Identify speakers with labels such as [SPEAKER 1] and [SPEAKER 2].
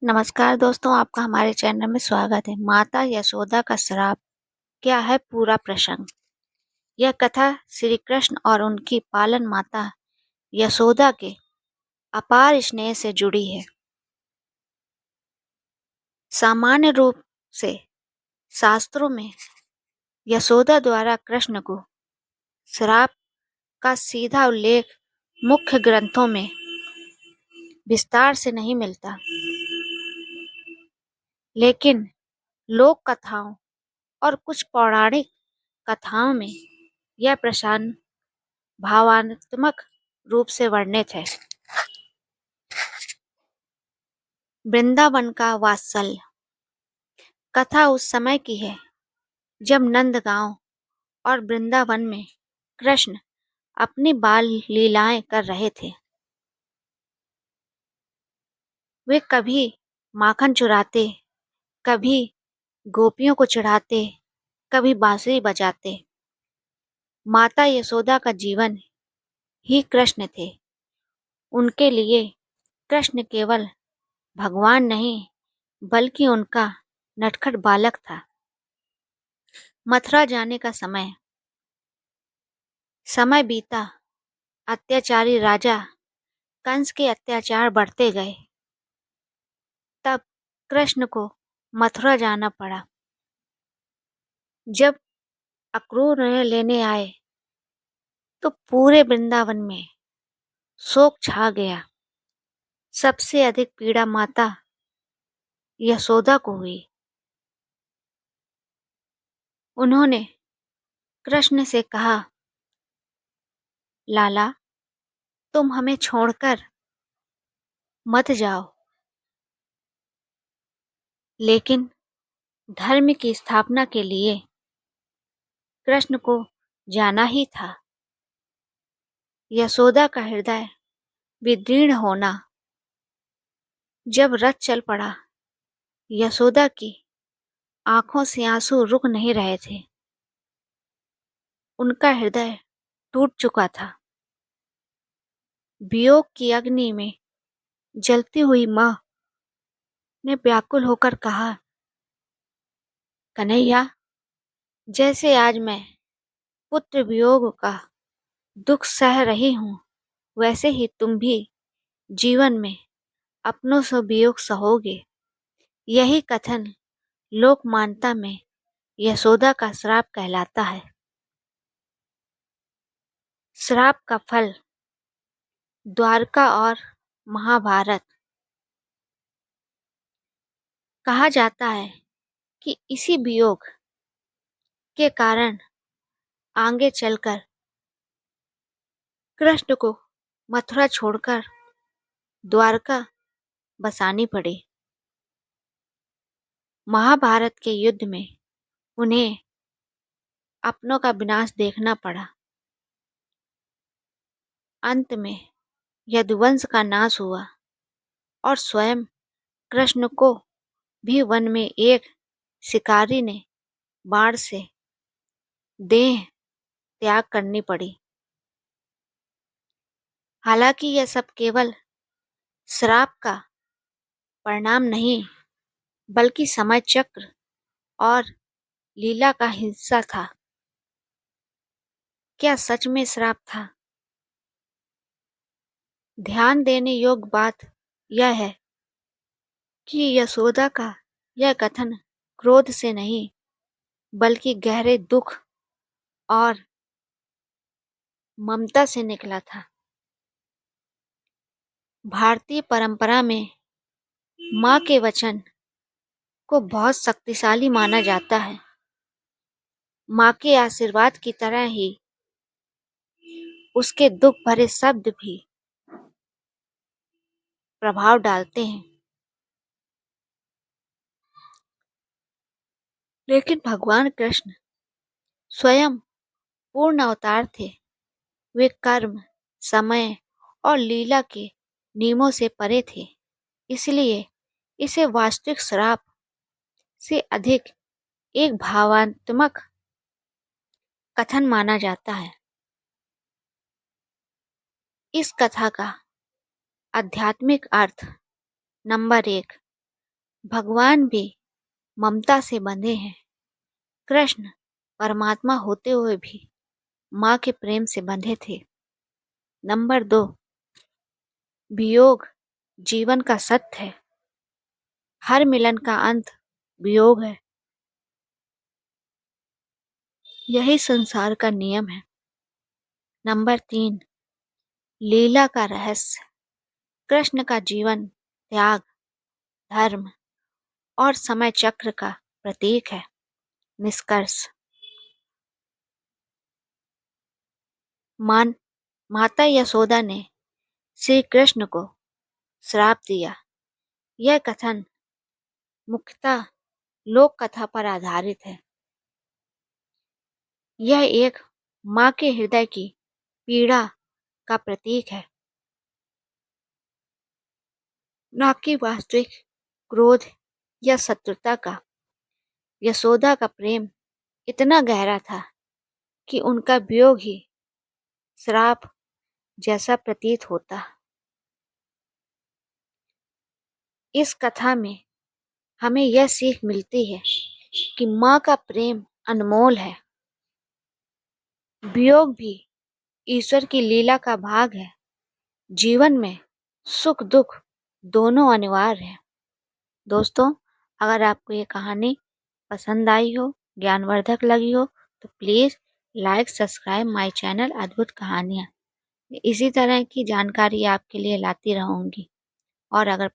[SPEAKER 1] नमस्कार दोस्तों, आपका हमारे चैनल में स्वागत है। माता यशोदा का श्राप क्या है पूरा प्रसंग। यह कथा श्री कृष्ण और उनकी पालन माता यशोदा के अपार स्नेह से जुड़ी है। सामान्य रूप से शास्त्रों में यशोदा द्वारा कृष्ण को श्राप का सीधा उल्लेख मुख्य ग्रंथों में विस्तार से नहीं मिलता, लेकिन लोक कथाओं और कुछ पौराणिक कथाओं में यह प्रसंग भावात्मक रूप से वर्णित है। वृंदावन का वात्सल्य कथा उस समय की है जब नंदगांव और वृंदावन में कृष्ण अपनी बाल लीलाएं कर रहे थे। वे कभी माखन चुराते, कभी गोपियों को चढ़ाते, कभी बांसुरी बजाते। माता यशोदा का जीवन ही कृष्ण थे। उनके लिए कृष्ण केवल भगवान नहीं बल्कि उनका नटखट बालक था। मथुरा जाने का समय बीता। अत्याचारी राजा कंस के अत्याचार बढ़ते गए। तब कृष्ण को मथुरा जाना पड़ा। जब अक्रूर उन्हें लेने आए तो पूरे वृंदावन में शोक छा गया। सबसे अधिक पीड़ा माता यशोदा को हुई। उन्होंने कृष्ण से कहा, लाला, तुम हमें छोड़कर मत जाओ, लेकिन धर्म की स्थापना के लिए कृष्ण को जाना ही था। यशोदा का हृदय विदीर्ण होना। जब रथ चल पड़ा, यशोदा की आंखों से आंसू रुक नहीं रहे थे। उनका हृदय टूट चुका था। वियोग की अग्नि में जलती हुई मां ने व्याकुल होकर कहा, कन्हैया, जैसे आज मैं पुत्र वियोग का दुख सह रही हूं, वैसे ही तुम भी जीवन में अपनों से वियोग सहोगे। यही कथन लोक मान्यता में यशोदा का श्राप कहलाता है। श्राप का फल द्वारका और महाभारत। कहा जाता है कि इसी वियोग के कारण आगे चलकर कृष्ण को मथुरा छोड़कर द्वारका बसानी पड़ी। महाभारत के युद्ध में उन्हें अपनों का विनाश देखना पड़ा। अंत में यदुवंश का नाश हुआ और स्वयं कृष्ण को भी वन में एक शिकारी ने बाण से देह त्याग करनी पड़ी। हालांकि यह सब केवल श्राप का परिणाम नहीं बल्कि समय चक्र और लीला का हिस्सा था। क्या सच में श्राप था? ध्यान देने योग्य बात यह है कि यशोदा का यह कथन क्रोध से नहीं बल्कि गहरे दुख और ममता से निकला था। भारतीय परंपरा में माँ के वचन को बहुत शक्तिशाली माना जाता है। माँ के आशीर्वाद की तरह ही उसके दुख भरे शब्द भी प्रभाव डालते हैं। लेकिन भगवान कृष्ण स्वयं पूर्ण अवतार थे। वे कर्म, समय और लीला के नियमों से परे थे। इसलिए इसे वास्तविक श्राप से अधिक एक भावात्मक कथन माना जाता है। इस कथा का आध्यात्मिक अर्थ नंबर 1, भगवान भी ममता से बंधे हैं। कृष्ण परमात्मा होते हुए भी माँ के प्रेम से बंधे थे। नंबर 2, वियोग जीवन का सत्य है। हर मिलन का अंत वियोग है। यही संसार का नियम है। नंबर 3, लीला का रहस्य। कृष्ण का जीवन त्याग, धर्म और समय चक्र का प्रतीक है। निष्कर्ष, माता यशोदा ने श्री कृष्ण को श्राप दिया। यह कथन मुख्यतः लोक कथा पर आधारित है। यह एक माँ के हृदय की पीड़ा का प्रतीक है, न कि वास्तविक क्रोध या शत्रुता का। यशोदा का प्रेम इतना गहरा था कि उनका वियोग ही श्राप जैसा प्रतीत होता। इस कथा में हमें यह सीख मिलती है कि माँ का प्रेम अनमोल है। वियोग भी ईश्वर की लीला का भाग है। जीवन में सुख दुख दोनों अनिवार्य है। दोस्तों, अगर आपको ये कहानी पसंद आई हो, ज्ञानवर्धक लगी हो, तो please like subscribe my channel अद्भुत कहानियाँ। इसी तरह की जानकारी आपके लिए लाती रहूँगी। और अगर